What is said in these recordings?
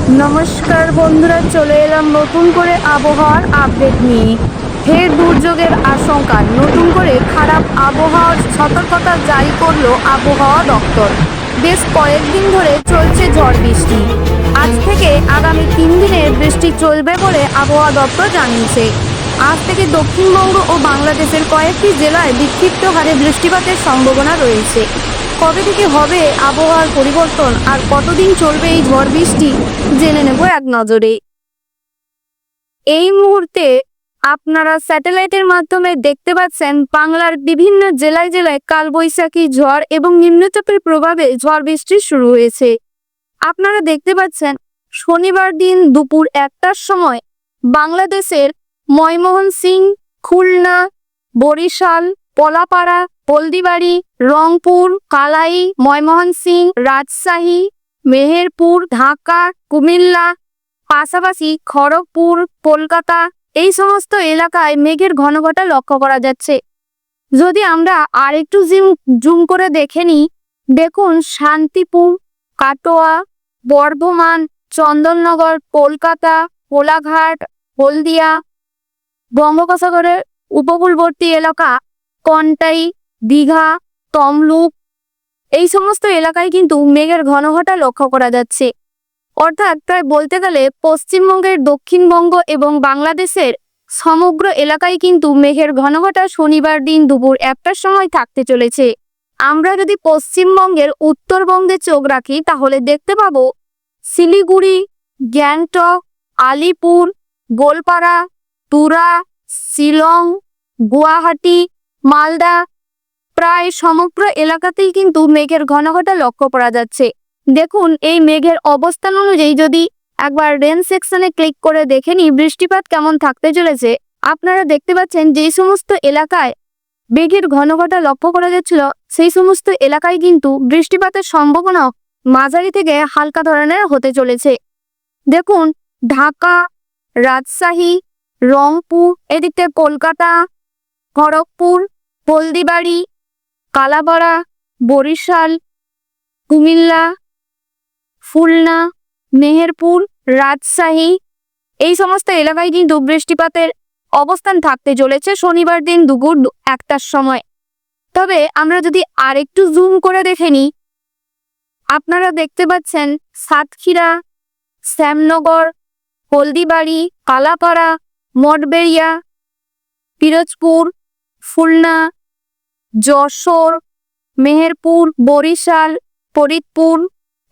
নমস্কার বন্ধুরা, চলে এলাম নতুন করে আবহাওয়ার আপডেট নিয়ে। ফের দুর্যোগের আশঙ্কা, নতুন করে খারাপ আবহাওয়ার সতর্কতা জারি করলো আবহাওয়া দপ্তর। বেশ কয়েকদিন ধরে চলছে ঝড় বৃষ্টি। আজ থেকে আগামী 3 দিনের বৃষ্টি চলবে বলে আবহাওয়া দপ্তর জানিয়েছে। আজ থেকে দক্ষিণবঙ্গ ও বাংলাদেশের কয়েকটি জেলায় বিক্ষিপ্ত হারে বৃষ্টিপাতের সম্ভাবনা রয়েছে। কবে থেকে হবে আবহাওয়ার পরিবর্তন আর কতদিন চলবে এই ঝড় বৃষ্টি, জেনে নেব এক নজরে। এই মুহূর্তে আপনারা স্যাটেলাইটের মাধ্যমে দেখতে পাচ্ছেন বাংলার বিভিন্ন জেলায় জেলায় কালবৈশাখী ঝড় এবং নিম্নচাপের প্রভাবে ঝড় বৃষ্টি শুরু হয়েছে। আপনারা দেখতে পাচ্ছেন শনিবার দিন দুপুর 1টার সময় বাংলাদেশের ময়মনসিংহ, খুলনা, বরিশাল, পলাপাড়া, হলদিবাড়ি, রংপুর, কালাই, ময়মনসিংহ, রাজশাহী, মেহেরপুর, ঢাকা, কুমিল্লা, পাশাপাশি খড়গপুর, কলকাতা, এই সমস্ত এলাকায় মেঘের ঘনঘটা লক্ষ্য করা যাচ্ছে। যদি আমরা আরেকটু জুম করে দেখে নিই, দেখুন শান্তিপুর, কাটোয়া, বর্ধমান, চন্দননগর, কলকাতা, কোলাঘাট, হলদিয়া, বঙ্গোপসাগরের উপকূলবর্তী এলাকা, কন্টাই, দীঘা, তমলুক, এই সমস্ত এলাকায় কিন্তু মেঘের ঘনঘটা লক্ষ্য করা যাচ্ছে। অর্থাৎ প্রায় বলতে গেলে পশ্চিমবঙ্গের, দক্ষিণবঙ্গ এবং বাংলাদেশের সমগ্র এলাকায় কিন্তু মেঘের ঘনঘটা শনিবার দিন দুপুর 1টার সময় থাকতে চলেছে। আমরা যদি পশ্চিমবঙ্গের উত্তরবঙ্গে চোখ রাখি তাহলে দেখতে পাবো শিলিগুড়ি, গ্যাংটক, আলিপুর, গোলপাড়া, তুরা, শিলং, গুয়াহাটি, মালদা, প্রায় সমগ্র এলাকাতেই কিন্তু মেঘের ঘনঘটা লক্ষ্য করা যাচ্ছে। দেখুন এই মেঘের অবস্থান অনুযায়ী যদি একবার রেন সেকশনে ক্লিক করে দেখে নিই বৃষ্টিপাত কেমন থাকতে চলেছে, আপনারা দেখতে পাচ্ছেন যেই সমস্ত এলাকায় মেঘের ঘনঘটা লক্ষ্য করা যাচ্ছিল সেই সমস্ত এলাকায় কিন্তু বৃষ্টিপাতের সম্ভাবনা মাঝারি থেকে হালকা ধরনের হতে চলেছে। দেখুন ঢাকা, রাজশাহী, রংপুর, এদিকে কলকাতা, খড়গপুর, হলদিবাড়ি, কালাপাড়া, বরিশাল, কুমিল্লা, খুলনা, মেহেরপুর, রাজশাহী, এই সমস্ত এলাকায় কিন্তু বৃষ্টিপাতের অবস্থান থাকতে চলেছে শনিবার দিন দুপুর 1টার সময়। তবে আমরা যদি আরেকটু জুম করে দেখে নিই, আপনারা দেখতে পাচ্ছেন সাতক্ষীরা, শ্যামনগর, হলদিবাড়ি, কালাপাড়া, মঠবেড়িয়া, পিরোজপুর, খুলনা, যশোর, মেহেরপুর, বরিশাল, ফরিদপুর,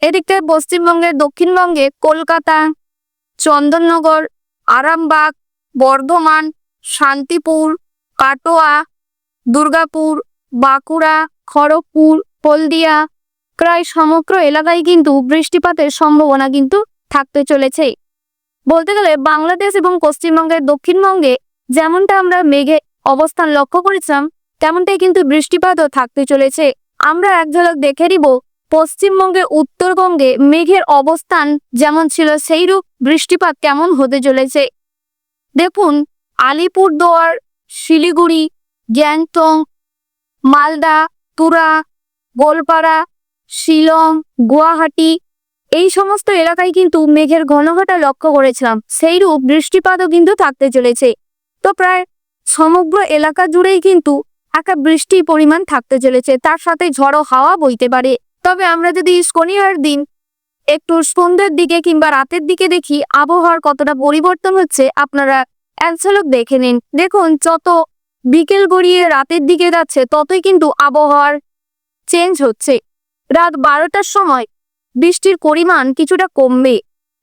এদিকটায় পশ্চিমবঙ্গের দক্ষিণবঙ্গে কলকাতা, চন্দননগর, আরামবাগ, বর্ধমান, শান্তিপুর, কাটোয়া, দুর্গাপুর, বাঁকুড়া, খড়গপুর, হলদিয়া, প্রায় সমগ্র এলাকায় কিন্তু বৃষ্টিপাতের সম্ভাবনা কিন্তু থাকতে চলেছে। বলতে গেলে বাংলাদেশ এবং পশ্চিমবঙ্গের দক্ষিণবঙ্গে যেমনটা আমরা মেঘে অবস্থান লক্ষ্য করেছিলাম তেমনটাই কিন্তু বৃষ্টিপাতও থাকতে চলেছে। আমরা এক ঝলক দেখে নিব পশ্চিমবঙ্গের উত্তরবঙ্গে মেঘের অবস্থান যেমন ছিল সেইরূপ বৃষ্টিপাত কেমন হতে চলেছে। দেখুন আলিপুরদুয়ার, শিলিগুড়ি, গ্যাংটক, মালদা, তুরা, গোলপাড়া, শিলং, গুয়াহাটি, এই সমস্ত এলাকায় কিন্তু মেঘের ঘনঘটা লক্ষ্য করেছিলাম সেইরূপ বৃষ্টিপাতও কিন্তু থাকতে চলেছে। তো প্রায় সমগ্র এলাকা জুড়েই কিন্তু একটা বৃষ্টির পরিমাণ থাকতে চলেছে, তার সাথে ঝড়ো হাওয়া বইতে পারে। তবে আমরা যদি শনিবার দিন একটু সন্ধ্যের দিকে কিংবা রাতের দিকে দেখি আবহাওয়ার কতটা পরিবর্তন হচ্ছে, আপনারা এক ঝলক দেখে নিন। দেখুন যত বিকেল গড়িয়ে রাতের দিকে যাচ্ছে ততই কিন্তু আবহাওয়ার চেঞ্জ হচ্ছে। রাত 12টার সময় বৃষ্টির পরিমাণ কিছুটা কমবে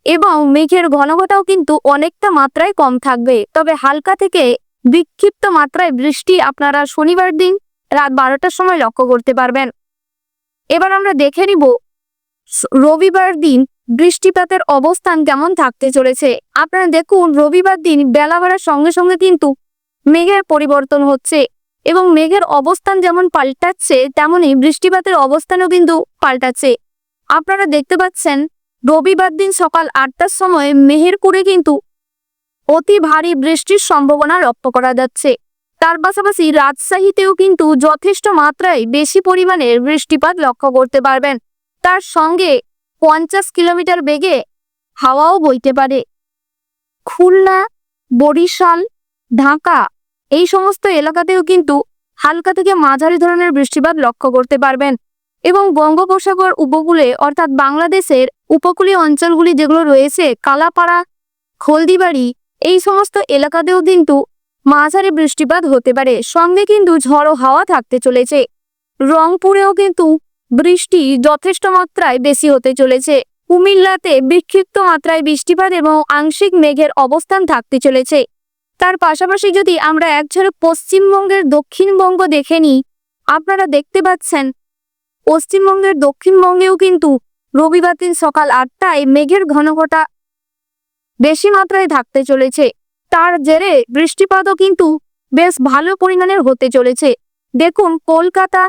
এবং মেঘের ঘনঘটাও কিন্তু অনেকটা মাত্রায় কম থাকবে। তবে হালকা থেকে বিক্ষিপ্ত মাত্রায় বৃষ্টি আপনারা শনিবার দিন রাত 12টার সময় লক্ষ্য করতে পারবেন। এবার আমরা দেখে নিব রবিবার দিন বৃষ্টিপাতের অবস্থান কেমন থাকতে চলেছে। আপনারা দেখুন রবিবার দিন বেলা বাড়ার সঙ্গে সঙ্গে কিন্তু মেঘের পরিবর্তন হচ্ছে এবং মেঘের অবস্থান যেমন পাল্টাচ্ছে তেমনি বৃষ্টিপাতের অবস্থানও কিন্তু পাল্টাচ্ছে। আপনারা দেখতে পাচ্ছেন রবিবার দিন সকাল 8টার সময় মেহেরপুরে কিন্তু অতি ভারী বৃষ্টির সম্ভাবনা লক্ষ্য করা যাচ্ছে। তার পাশাপাশি রাজশাহীতেও কিন্তু যথেষ্ট মাত্রায় বেশি পরিমাণের বৃষ্টিপাত লক্ষ্য করতে পারবেন। তার সঙ্গে 50 কিলোমিটার বেগে হাওয়াও বইতে পারে। খুলনা, বরিশাল, ঢাকা এই সমস্ত এলাকাতেও কিন্তু হালকা থেকে মাঝারি ধরনের বৃষ্টিপাত লক্ষ্য করতে পারবেন। এবং বঙ্গোপসাগর উপকূলে অর্থাৎ বাংলাদেশের উপকূলীয় অঞ্চলগুলি যেগুলো রয়েছে, কালাপাড়া, হলদিবাড়ি এই সমস্ত এলাকাতেও কিন্তু মাঝারি বৃষ্টিপাত হতে পারে। সঙ্গে কিন্তু ঝড়ো হাওয়া থাকতে চলেছে। রংপুরেও কিন্তু বৃষ্টি যথেষ্ট মাত্রায় বেশি হতে চলেছে। কুমিল্লাতে বিক্ষিপ্ত মাত্রায় বৃষ্টিপাত এবং আংশিক মেঘের অবস্থান থাকতে চলেছে। তার পাশাপাশি যদি আমরা এক ঝলক পশ্চিমবঙ্গের দক্ষিণবঙ্গ দেখে নিই, আপনারা দেখতে পাচ্ছেন পশ্চিমবঙ্গের দক্ষিণবঙ্গেও কিন্তু রবিবার দিন সকাল 8টায় মেঘের ঘনঘটা বেশি মাত্রায় থাকতে চলেছে। তার জেরে বৃষ্টিপাতও কিন্তু বেশ ভালো পরিমাণের হতে চলেছে। দেখুন, কলকাতা,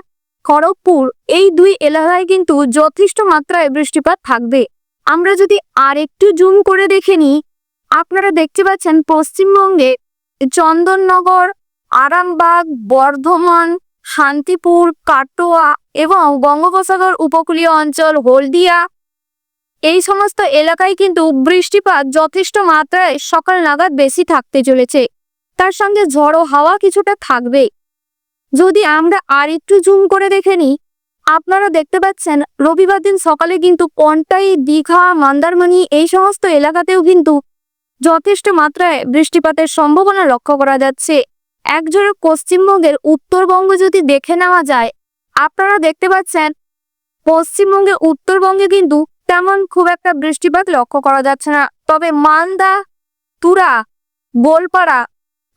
খড়গপুর এই দুই এলাকায় কিন্তু যথেষ্ট মাত্রায় বৃষ্টিপাত থাকবে। আমরা যদি আর একটু জুম করে দেখে নিই, আপনারা দেখতে পাচ্ছেন পশ্চিমবঙ্গে চন্দননগর, আরামবাগ, বর্ধমান, শান্তিপুর, কাটোয়া এবং বঙ্গোপসাগর উপকূলীয় অঞ্চল হলদিয়া এই সমস্ত এলাকায় কিন্তু বৃষ্টিপাত যথেষ্ট মাত্রায় সকাল নাগাদ বেশি থাকতে চলেছে। তার সঙ্গে ঝড়ো হাওয়া কিছুটা থাকবে। যদি আমরা আর একটু জুম করে দেখে নিই, আপনারা দেখতে পাচ্ছেন রবিবার দিন সকালে কিন্তু কন্টাই, দীঘা, মন্দারমণি এই সমস্ত এলাকাতেও কিন্তু যথেষ্ট মাত্রায় বৃষ্টিপাতের সম্ভাবনা লক্ষ্য করা যাচ্ছে। এক ঝলক পশ্চিমবঙ্গের উত্তরবঙ্গ যদি দেখে নেওয়া যায়, আপনারা দেখতে পাচ্ছেন পশ্চিমবঙ্গের উত্তরবঙ্গে কিন্তু তেমন খুব একটা বৃষ্টিপাত লক্ষ্য করা যাচ্ছে না। তবে মালদা, তুরা, গোলপাড়া,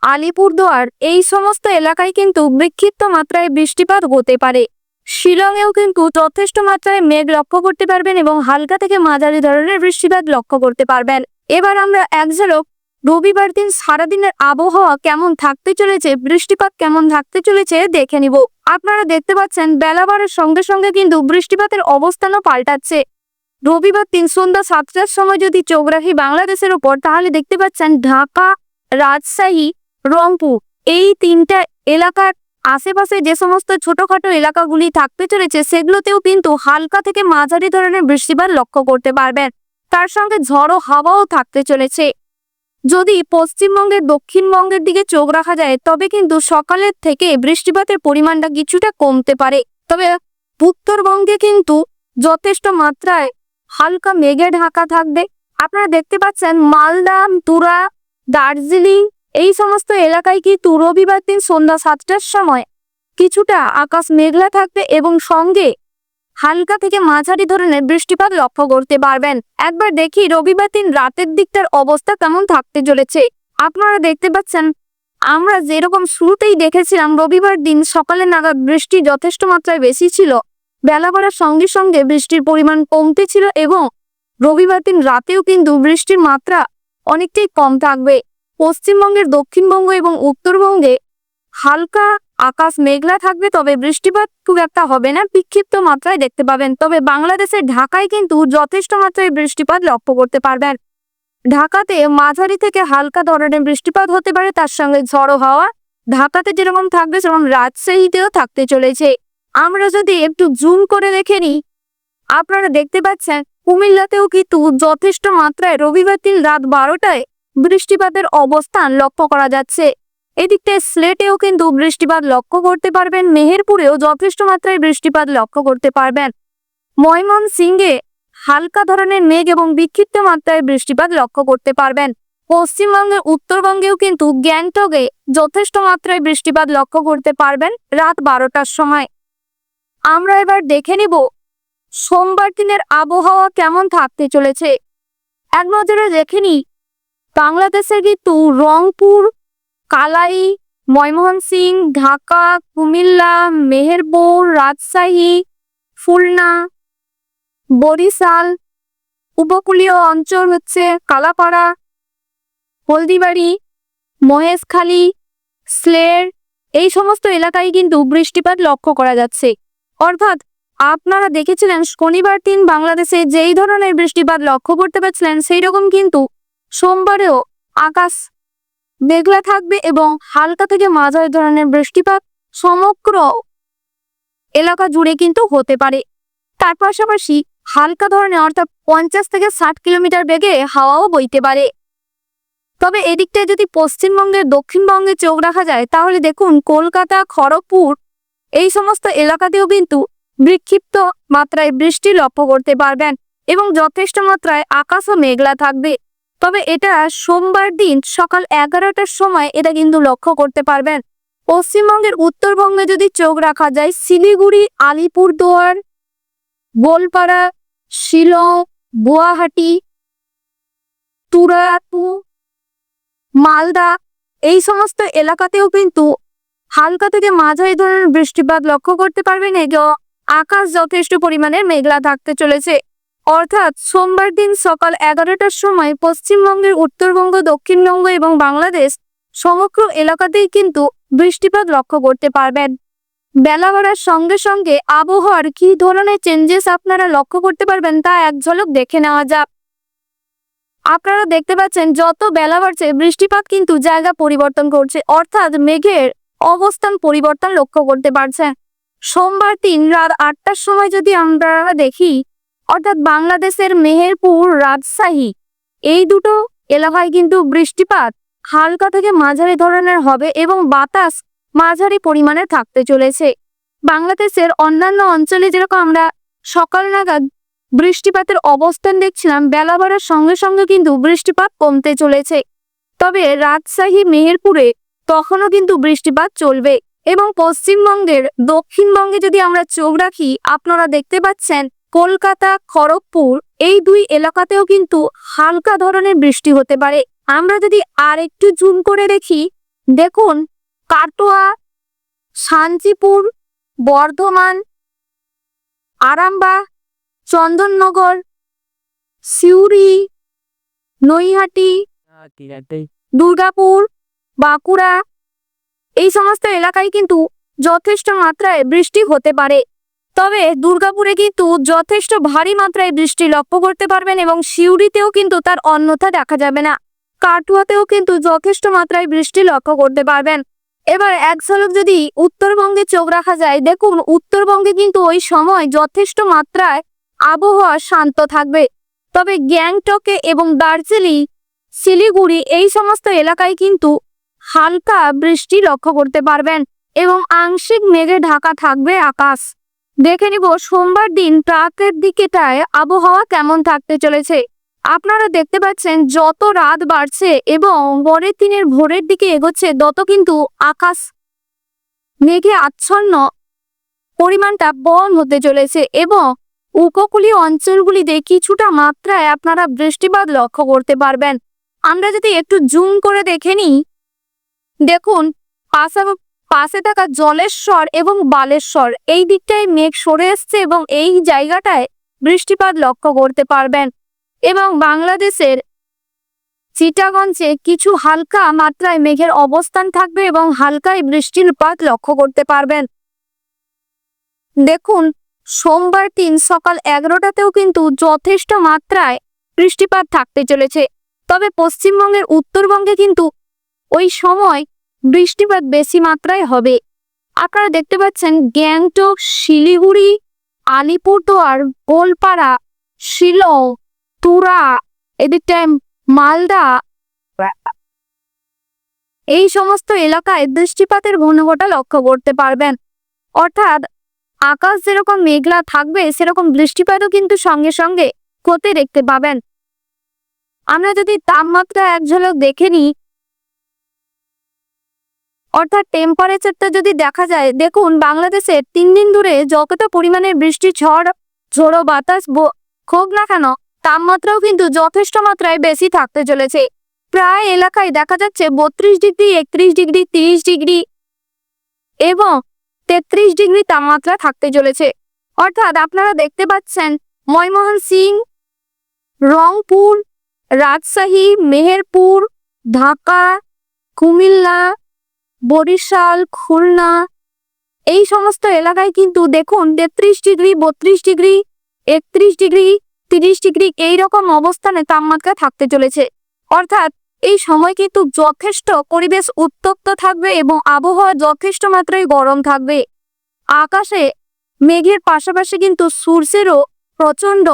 আলিপুরদুয়ার এই সমস্ত এলাকায় কিন্তু বিক্ষিপ্ত মাত্রায় বৃষ্টিপাত হতে পারে। শিলংয়েও কিন্তু যথেষ্ট মাত্রায় মেঘ লক্ষ্য করতে পারবেন এবং হালকা থেকে মাঝারি ধরনের বৃষ্টিপাত লক্ষ্য করতে পারবেন। এবার আমরা এক ঝলক রবিবার দিন সারাদিনের আবহাওয়া কেমন থাকতে চলেছে, বৃষ্টিপাত কেমন থাকতে চলেছে দেখে নিব। আপনারা দেখতে পাচ্ছেন বেলা বাড়ার সঙ্গে সঙ্গে কিন্তু বৃষ্টিপাতের অবস্থানও পাল্টাচ্ছে। রবিবার দিন সন্ধ্যা 7টার সময় যদি চোখ রাখি বাংলাদেশের উপর, তাহলে দেখতে পাচ্ছেন ঢাকা, রাজশাহী, রংপুর এই তিনটা এলাকার আশেপাশে যে সমস্ত ছোটখাটো এলাকাগুলি থাকতে চলেছে সেগুলোতেও কিন্তু হালকা থেকে মাঝারি ধরনের বৃষ্টিপাত লক্ষ্য করতে পারবেন। তার সঙ্গে ঝড়ো হাওয়াও থাকতে চলেছে। যদি পশ্চিমবঙ্গের দক্ষিণবঙ্গের দিকে চোখ রাখা যায়, তবে কিন্তু সকালের থেকে বৃষ্টিপাতের পরিমাণটা কিছুটা কমতে পারে। তবে উত্তরবঙ্গে কিন্তু যথেষ্ট মাত্রায় হালকা মেঘে ঢাকা থাকবে। আপনারা দেখতে পাচ্ছেন মালদা, তুরা, দার্জিলিং এই সমস্ত এলাকায় কিন্তু রবিবার দিন সন্ধ্যা 7টার সময় কিছুটা আকাশ মেঘলা থাকবে এবং সঙ্গে হালকা থেকে মাঝারি ধরনের বৃষ্টিপাত লক্ষ্য করতে পারবেন। একবার দেখি রবিবার দিন রাতের দিকটার অবস্থা কেমন থাকতে চলেছে। আপনারা দেখতে পাচ্ছেন আমরা যেরকম শুরুতেই দেখেছিলাম রবিবার দিন সকালে নাগাদ বৃষ্টি যথেষ্ট মাত্রায় বেশি ছিল, বেলা বাড়ার সঙ্গে সঙ্গে বৃষ্টির পরিমাণ কমতে ছিল এবং রবিবার দিন রাতেও কিন্তু বৃষ্টির মাত্রা অনেকটাই কম থাকবে। পশ্চিমবঙ্গের দক্ষিণবঙ্গ এবং উত্তরবঙ্গে হালকা আকাশ মেঘলা থাকবে, তবে বৃষ্টিপাত খুব একটা হবে না, বিক্ষিপ্ত মাত্রায় দেখতে পাবেন। তবে বাংলাদেশের ঢাকায় কিন্তু যথেষ্ট মাত্রায় বৃষ্টিপাত লক্ষ্য করতে পারবেন। ঢাকাতে মাঝারি থেকে হালকা ধরনের বৃষ্টিপাত হতে পারে, তার সঙ্গে ঝড়ো হাওয়া ঢাকাতে যেরকম থাকবে সেরকম রাজশাহীতেও থাকতে চলেছে। আমরা যদি একটু জুম করে দেখে নিই, আপনারা দেখতে পাচ্ছেন কুমিল্লাতেও কিন্তু যথেষ্ট মাত্রায় রবিবার দিন রাত 12টায় বৃষ্টিপাতের অবস্থান লক্ষ্য করা যাচ্ছে। এদিকটায় সিলেটেও কিন্তু বৃষ্টিপাত লক্ষ্য করতে পারবেন। মেহেরপুরেও যথেষ্ট মাত্রায় বৃষ্টিপাত লক্ষ্য করতে পারবেন। ময়মনসিংহে হালকা ধরনের মেঘ এবং বিক্ষিপ্ত মাত্রায় বৃষ্টিপাত লক্ষ্য করতে পারবেন। পশ্চিমবঙ্গের উত্তরবঙ্গেও কিন্তু গ্যাংটকে যথেষ্ট মাত্রায় বৃষ্টিপাত লক্ষ্য করতে পারবেন রাত 12টার সময়। আমরা এবার দেখে নিব সোমবার দিনের আবহাওয়া কেমন থাকতে চলেছে। এক নজরে দেখে নিই, বাংলাদেশের কিন্তু রংপুর, কালাই, ময়মনসিংহ, ঢাকা, কুমিল্লা, মেহেরপুর, রাজশাহী, খুলনা, বরিশাল উপকূলীয় অঞ্চল হচ্ছে কালাপাড়া, হলদিবাড়ি, মহেশখালী, সিলেট এই সমস্ত এলাকায় কিন্তু বৃষ্টিপাত লক্ষ্য করা যাচ্ছে। অর্থাৎ আপনারা দেখেছিলেন শনিবার দিন বাংলাদেশে যেই ধরনের বৃষ্টিপাত লক্ষ্য করতে পারছিলেন, সেই রকম কিন্তু সোমবারেও আকাশ মেঘলা থাকবে এবং হালকা থেকে মাঝারি ধরনের বৃষ্টিপাত সমগ্র এলাকা জুড়ে কিন্তু হতে পারে। তার পাশাপাশি হালকা ধরনের অর্থাৎ 50 থেকে 60 কিলোমিটার বেগে হাওয়াও বইতে পারে। তবে এদিকটায় যদি পশ্চিমবঙ্গের দক্ষিণবঙ্গে চোখ রাখা যায় তাহলে দেখুন কলকাতা, খড়গপুর এই সমস্ত এলাকাতেও কিন্তু বিক্ষিপ্ত মাত্রায় বৃষ্টি লক্ষ্য করতে পারবেন এবং যথেষ্ট মাত্রায় আকাশও মেঘলা থাকবে। তবে এটা সোমবার দিন সকাল 11টার সময় এটা কিন্তু লক্ষ্য করতে পারবেন। পশ্চিমবঙ্গের উত্তরবঙ্গে যদি চোখ রাখা যায় শিলিগুড়ি, আলিপুরদুয়ার, গোলপাড়া, শিলং, গুয়াহাটি, তুরাতু, মালদা এই সমস্ত এলাকাতেও কিন্তু হালকা থেকে মাঝারি ধরনের বৃষ্টিপাত লক্ষ্য করতে পারবেন এবং আকাশ যথেষ্ট পরিমাণে মেঘলা থাকতে চলেছে। অর্থাৎ সোমবার দিন সকাল 11টার সময় পশ্চিমবঙ্গের উত্তরবঙ্গ, দক্ষিণবঙ্গ এবং বাংলাদেশ সমগ্র এলাকাতেই কিন্তু বৃষ্টিপাত লক্ষ্য করতে পারবেন। বেলা বাড়ার সঙ্গে সঙ্গে আবহাওয়ার কি ধরনের চেঞ্জেস আপনারা লক্ষ্য করতে পারবেন তা এক ঝলক দেখে নেওয়া যাক। আপনারা দেখতে পাচ্ছেন যত বেলা বাড়ছে বৃষ্টিপাত কিন্তু জায়গা পরিবর্তন করছে, অর্থাৎ মেঘের অবস্থান পরিবর্তন লক্ষ্য করতে পারছেন। সোমবার দিন রাত 8টার সময় যদি আমরা দেখি, অর্থাৎ বাংলাদেশের মেহেরপুর, রাজশাহী এই দুটো এলাকায় কিন্তু বৃষ্টিপাত হালকা থেকে মাঝারি ধরনের হবে এবং বাতাস মাঝারি পরিমাণে থাকতে চলেছে। বাংলাদেশের অন্যান্য অঞ্চলে যেরকম আমরা সকাল নাগাদ বৃষ্টিপাতের অবস্থান দেখছিলাম, বেলা বাড়ার সঙ্গে সঙ্গে কিন্তু বৃষ্টিপাত কমতে চলেছে। তবে রাজশাহী, মেহেরপুরে তখনও কিন্তু বৃষ্টিপাত চলবে এবং পশ্চিমবঙ্গের দক্ষিণবঙ্গে যদি আমরা চোখ রাখি, আপনারা দেখতে পাচ্ছেন কলকাতা, খড়গপুর এই দুই এলাকাতেও কিন্তু হালকা ধরনের বৃষ্টি হতে পারে। আমরা যদি আর একটু জুম করে দেখি, দেখুন কাটোয়া, শান্তিপুর, বর্ধমান, আরামবাগ, চন্দননগর, সিউড়ি, নৈহাটি, দুর্গাপুর, বাঁকুড়া এই সমস্ত এলাকায় কিন্তু যথেষ্ট মাত্রায় বৃষ্টি হতে পারে। তবে দুর্গাপুরে কিন্তু যথেষ্ট ভারী মাত্রায় বৃষ্টি লক্ষ্য করতে পারবেন এবং সিউড়িতেও কিন্তু তার অন্যথা দেখা যাবে না। কাটুয়াতেও কিন্তু যথেষ্ট মাত্রায় বৃষ্টি লক্ষ্য করতে পারবেন। এবার এক ঝলক যদি উত্তরবঙ্গে চোখ রাখা যায়, দেখুন উত্তরবঙ্গে কিন্তু ওই সময় যথেষ্ট মাত্রায় আবহাওয়া শান্ত থাকবে। তবে গ্যাংটকে এবং দার্জিলিং, শিলিগুড়ি এই সমস্ত এলাকায় কিন্তু হালকা বৃষ্টি লক্ষ্য করতে পারবেন এবং আংশিক মেঘে ঢাকা থাকবে আকাশ। দেখে নিব সোমবার দিন রাতের দিকেটায় আবহাওয়া কেমন থাকতে চলেছে। আপনারা দেখতে পাচ্ছেন যত রাত বাড়ছে এবং পরের দিনের ভোরের দিকে এগোচ্ছে তত কিন্তু আকাশ মেঘে আচ্ছন্ন পরিমাণটা বড় হতে চলেছে এবং উপকূলীয় অঞ্চলগুলিতে কিছুটা মাত্রায় আপনারা বৃষ্টিপাত লক্ষ্য করতে পারবেন। আমরা যদি একটু জুম করে দেখে নিই, দেখুন পাশে থাকা জলেশ্বর এবং বালেশ্বর এই দিকটায় মেঘ সরে এসছে এবং এই জায়গাটায় বৃষ্টিপাত লক্ষ্য করতে পারবেন এবং বাংলাদেশের চিটাগঞ্জে কিছু হালকা মাত্রায় মেঘের অবস্থান থাকবে এবং হালকায় বৃষ্টিপাত লক্ষ্য করতে পারবেন। দেখুন সোমবার দিন সকাল 11টাতেও কিন্তু যথেষ্ট মাত্রায় বৃষ্টিপাত থাকতে চলেছে। তবে পশ্চিমবঙ্গের উত্তরবঙ্গে কিন্তু ওই সময় বৃষ্টিপাত বেশি মাত্রায় হবে। আপনারা দেখতে পাচ্ছেন গ্যাংটক, শিলিগুড়ি, আলিপুরদুয়ার, গোলপাড়া, শিলং, তুরা এদিকটায় মালদা এই সমস্ত এলাকায় বৃষ্টিপাতের ঘনঘটা লক্ষ্য করতে পারবেন। অর্থাৎ আকাশ যেরকম মেঘলা থাকবে সেরকম বৃষ্টিপাতও কিন্তু সঙ্গে সঙ্গে হতে দেখতে পাবেন। আমরা যদি তাপমাত্রা এক ঝলক দেখে নিই, অর্থাৎ টেম্পারেচারটা যদি দেখা যায়, দেখুন বাংলাদেশে 3 দিন ধরে যতটা পরিমাণে বৃষ্টি, ঝোড়ো বাতাস হোক না কেন, তাপমাত্রাও কিন্তু যথেষ্ট মাত্রায় বেশি থাকতে চলেছে। প্রায় এলাকায় দেখা যাচ্ছে 32 ডিগ্রি, 31 ডিগ্রি, 30 ডিগ্রি এবং 33 ডিগ্রি তাপমাত্রা থাকতে চলেছে। অর্থাৎ আপনারা দেখতে পাচ্ছেন ময়মনসিংহ, রংপুর, রাজশাহী, মেহেরপুর, ঢাকা, কুমিল্লা, বরিশাল, খুলনা এই সমস্ত এলাকায় কিন্তু দেখুন 33 ডিগ্রি, 32 ডিগ্রি, 31 ডিগ্রি, 30 ডিগ্রি এইরকম অবস্থানে তাপমাত্রা থাকতে চলেছে। অর্থাৎ এই সময় কিন্তু যথেষ্ট পরিবেশ উত্তপ্ত থাকবে এবং আবহাওয়া যথেষ্ট মাত্রায় গরম থাকবে। আকাশে মেঘের পাশাপাশি কিন্তু সূর্যেরও প্রচন্ড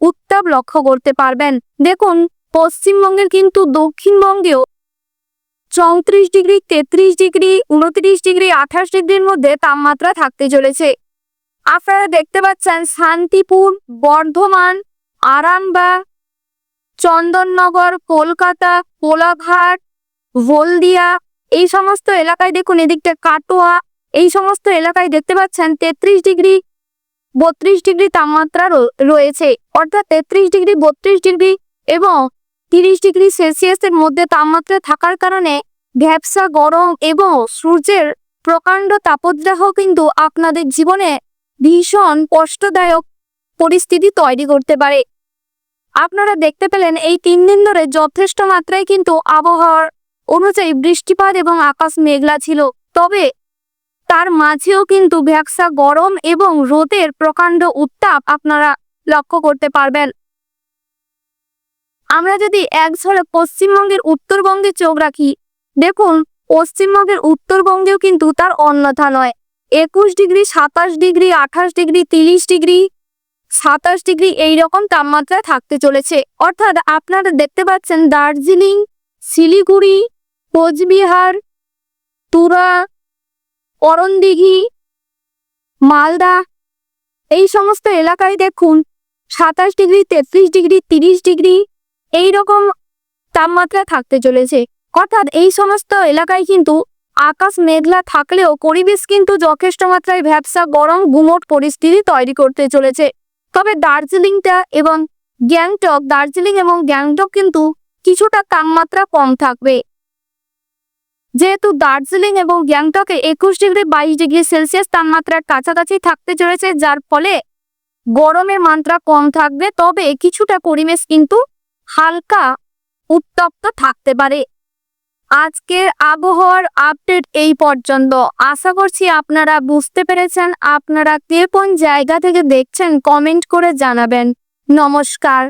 উত্তাপ লক্ষ্য করতে পারবেন। দেখুন, পশ্চিমবঙ্গের কিন্তু দক্ষিণবঙ্গেও 34 ডিগ্রি, 33 ডিগ্রি, 29 ডিগ্রি, 28 ডিগ্রির মধ্যে তাপমাত্রা থাকতে চলেছে। আপনারা দেখতে পাচ্ছেন শান্তিপুর, বর্ধমান, আরামবাগ, চন্দননগর, কলকাতা, কোলাঘাট, হলদিয়া, এই সমস্ত এলাকায় দেখুন, এদিকটা কাটোয়া, এই সমস্ত এলাকায় দেখতে পাচ্ছেন 33 ডিগ্রি, 32 ডিগ্রি তাপমাত্রা রয়েছে। অর্থাৎ 33 ডিগ্রি, 32 ডিগ্রি এবং 30 ডিগ্রি সেলসিয়াসের মধ্যে তাপমাত্রা থাকার কারণে ভ্যাপসা গরম এবং সূর্যের প্রকাণ্ড তাপদাহ কিন্তু আপনাদের জীবনে ভীষণ কষ্টদায়ক পরিস্থিতি তৈরি করতে পারে। আপনারা দেখতে পেলেন এই 3 দিন ধরে যথেষ্ট মাত্রায় কিন্তু আবহাওয়ার অনুযায়ী বৃষ্টিপাত এবং আকাশ মেঘলা ছিল। তবে তার মাঝেও কিন্তু ভ্যাপসা গরম এবং রোদের প্রকাণ্ড উত্তাপ আপনারা লক্ষ্য করতে পারবেন। আমরা যদি এক ঝলক পশ্চিমবঙ্গের উত্তরবঙ্গে চোখ রাখি, দেখুন পশ্চিমবঙ্গের উত্তরবঙ্গেও কিন্তু তার অন্যথা নয়। 21 degree, 27 degree, 28 degree, 30 degree, 27 degree এইরকম তাপমাত্রা থাকতে চলেছে। অর্থাৎ আপনারা দেখতে পাচ্ছেন দার্জিলিং, শিলিগুড়ি, কোচবিহার, তুরা, করণদিঘি, মালদা, এই সমস্ত এলাকায় দেখুন 27 ডিগ্রি, 33 ডিগ্রি, 30 ডিগ্রি এইরকম তাপমাত্রা থাকতে চলেছে। অর্থাৎ এই সমস্ত এলাকায় কিন্তু আকাশ মেঘলা থাকলেও পরিবেশ কিন্তু যথেষ্ট মাত্রায় ভ্যাপসা গরম গুমোট পরিস্থিতি তৈরি করতে চলেছে। তবে দার্জিলিং এবং গ্যাংটক কিন্তু কিছুটা তাপমাত্রা কম থাকবে। যেহেতু দার্জিলিং এবং গ্যাংটকে 21 ডিগ্রি, 22 ডিগ্রি সেলসিয়াস তাপমাত্রার কাছাকাছি থাকতে চলেছে, যার ফলে গরমের মাত্রা কম থাকবে। তবে কিছুটা পরিবেশ কিন্তু হালকা উত্তপ্ত থাকতে পারে। আজকের আবহাওয়ার আপডেট এই পর্যন্ত। আশা করছি আপনারা বুঝতে পেরেছেন। আপনারা কে কোন জায়গা থেকে দেখছেন কমেন্ট করে জানাবেন। নমস্কার।